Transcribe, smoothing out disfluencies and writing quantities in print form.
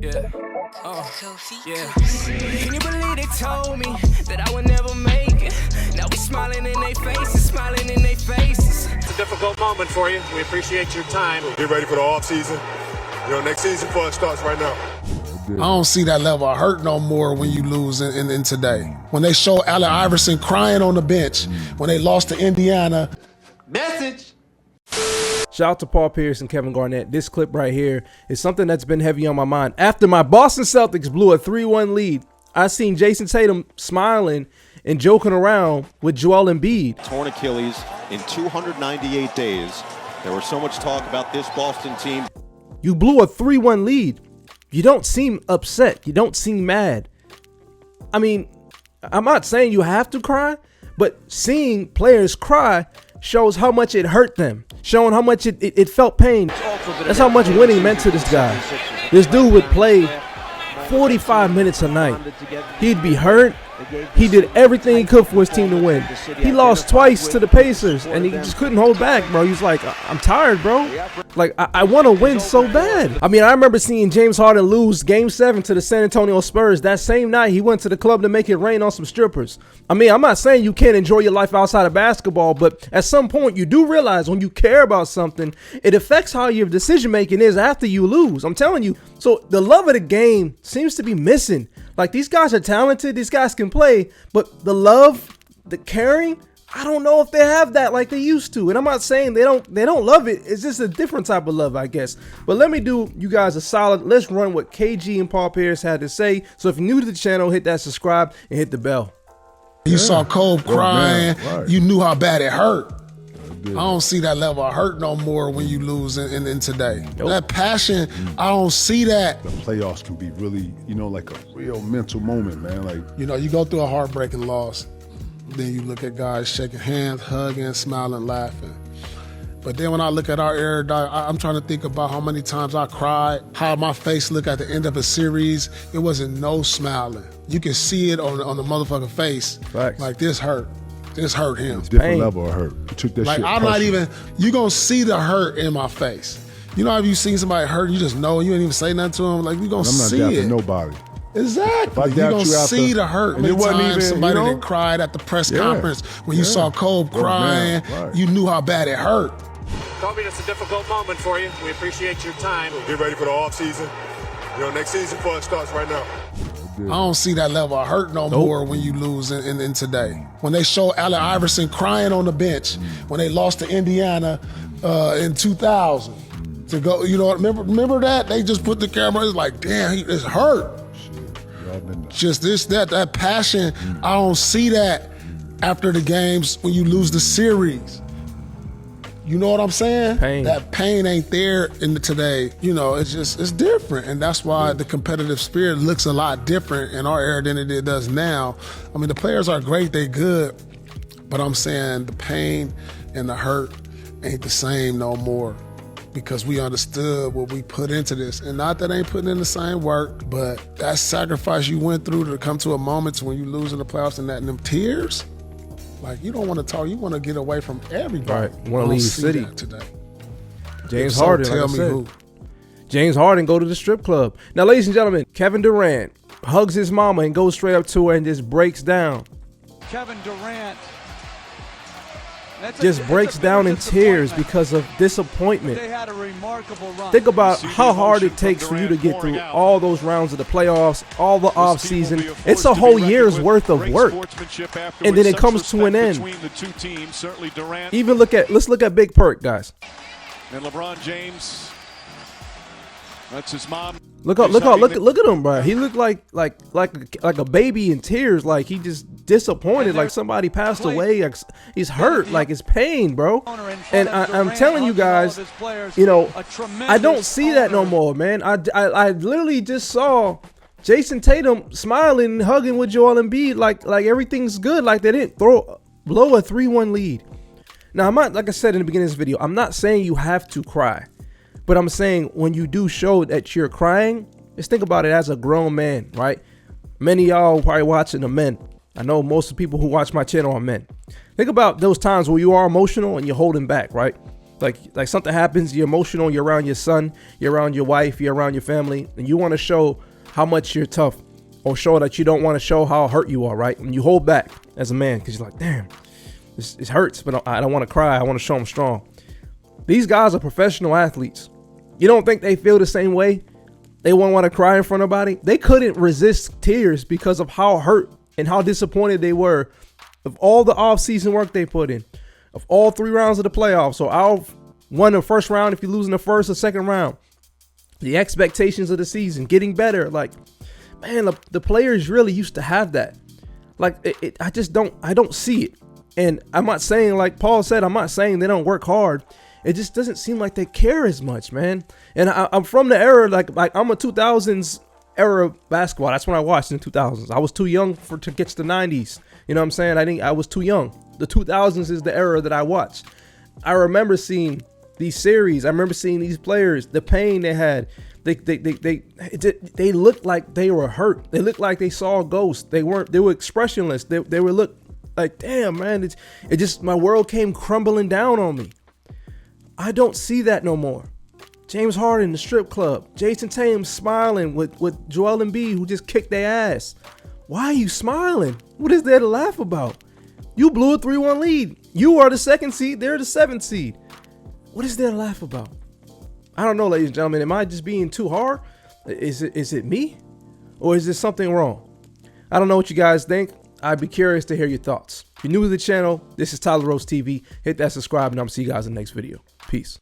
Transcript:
Yeah. Yeah. Can you believe they told me that I would never make it? Now we smiling in their faces, smiling in their faces. It's a difficult moment for you. We appreciate your time. Get ready for the off season. Next season for us starts right now. I don't see that level of hurt no more when you lose in today. When they show Allen Iverson crying on the bench when they lost to Indiana. Message. Shout out to Paul Pierce and Kevin Garnett. This clip right here is something that's been heavy on my mind. After my Boston Celtics blew a 3-1 lead, I seen Jason Tatum smiling and joking around with Joel Embiid. Torn Achilles in 298 days. There was so much talk about this Boston team. You blew a 3-1 lead. You don't seem upset. You don't seem mad. I mean, I'm not saying you have to cry, but seeing players cry shows how much it hurt them, showing how much it felt pain. That's how much winning meant to this guy. This dude would play 45 minutes a night. He'd be hurt. He did everything he could for his team to win. He lost twice to the Pacers, and he just couldn't hold back, bro. He was like, I'm tired, bro. Like, I want to win so bad. I mean, I remember seeing James Harden lose Game 7 to the San Antonio Spurs. That same night, he went to the club to make it rain on some strippers. I mean, I'm not saying you can't enjoy your life outside of basketball, but at some point, you do realize when you care about something, it affects how your decision-making is after you lose. I'm telling you. So the love of the game seems to be missing. Like, these guys are talented, these guys can play, but the love, the caring, I don't know if they have that like they used to. And I'm not saying they don't love it. It's just a different type of love, I guess. But let me do you guys a solid. Let's run what KG and Paul Pierce had to say. So if you're new to the channel, hit that subscribe and hit the bell. You saw Kobe crying. Right. You knew how bad it hurt. I don't see that level of hurt no more when you lose in today. Nope. That passion, I don't see that. The playoffs can be really, like a real mental moment, man. Like, you go through a heartbreaking loss. Then you look at guys shaking hands, hugging, smiling, laughing. But then when I look at our era, I'm trying to think about how many times I cried, how my face looked at the end of a series. It wasn't no smiling. You can see it on the motherfucking face. Facts. Like, this hurt. This hurt him. It's different level of hurt. You took that like, shit I'm personal. not even, you gonna see the hurt in my face. You know how you seen somebody hurt, you just know, you ain't even say nothing to them, like, you gonna see it. I'm not doubting nobody. Exactly. You're gonna see the hurt. Many times somebody that cried at the press conference when you saw Kobe crying, you knew how bad it hurt. Kobe, it's a difficult moment for you. We appreciate your time. Get ready for the off season. Next season for us starts right now. I don't see that level of hurt no more when you lose in today. When they show Allen Iverson crying on the bench when they lost to Indiana in 2000 to go, remember that? They just put the camera, it's like, damn, it's hurt. Just that passion, I don't see that after the games when you lose the series. You know what I'm saying? Pain. That pain ain't there in today. It's different. And that's why the competitive spirit looks a lot different in our era than it does now. I mean, the players are great, they good, but I'm saying the pain and the hurt ain't the same no more because we understood what we put into this. And not that I ain't putting in the same work, but that sacrifice you went through to come to a moment when you lose in the playoffs and them tears, like, you don't want to talk. You want to get away from everybody. Right. You want to leave the city today. James Harden, tell like I me said. who. James Harden go to the strip club. Now, ladies and gentlemen, Kevin Durant hugs his mama and goes straight up to her and just breaks down. Kevin Durant Just breaks down in tears because of disappointment. They had a remarkable run. Think about how hard it takes for you to get through all those rounds of the playoffs, all the offseason. It's a whole year's worth of work. And then it comes to an end. Even let's look at Big Perk, guys. And LeBron James, that's his mom. Look at him, bro. He looked like a baby in tears, like he just disappointed, like somebody passed away. Like he's hurt, like it's pain, bro. And I'm telling you guys, I don't see that no more, man. I literally just saw Jason Tatum smiling and hugging with Joel Embiid, like everything's good, like they didn't blow a 3-1 lead. Now, I'm not, like I said in the beginning of this video, I'm not saying you have to cry. But I'm saying when you do show that you're crying, just think about it as a grown man, right? Many of y'all probably watching are men. I know most of the people who watch my channel are men. Think about those times where you are emotional and you're holding back, right? Like something happens, you're emotional, you're around your son, you're around your wife, you're around your family, and you want to show how much you're tough, or show that you don't want to show how hurt you are, right? And you hold back as a man because you're like, damn, it hurts, but I don't want to cry. I want to show I'm strong. These guys are professional athletes. You don't think they feel the same way? They won't want to cry in front of nobody. They couldn't resist tears because of how hurt and how disappointed they were of all the offseason work they put in, of all 3 rounds of the playoffs. So I'll won the first round if you lose in the first or second round. The expectations of the season, getting better. Like, man, the players really used to have that. Like, I don't see it. And I'm not saying, like Paul said, I'm not saying they don't work hard. It just doesn't seem like they care as much, man. And I'm from the era, like I'm a 2000s era basketball. That's when I watched in the 2000s. I was too young to catch the 90s. You know what I'm saying? I think I was too young. The 2000s is the era that I watched. I remember seeing these series. I remember seeing these players, the pain they had. They looked like they were hurt. They looked like they saw a ghost. They were expressionless. They were look like, damn, man, it just, my world came crumbling down on me. I don't see that no more. James Harden, the strip club. Jason Tatum smiling with Joel Embiid, who just kicked their ass. Why are you smiling? What is there to laugh about? You blew a 3-1 lead. You are the 2nd seed. They're the 7th seed. What is there to laugh about? I don't know, ladies and gentlemen. Am I just being too hard? Is it me? Or is there something wrong? I don't know what you guys think. I'd be curious to hear your thoughts. If you're new to the channel, this is Tyler Rose TV. Hit that subscribe and I'll see you guys in the next video. Peace.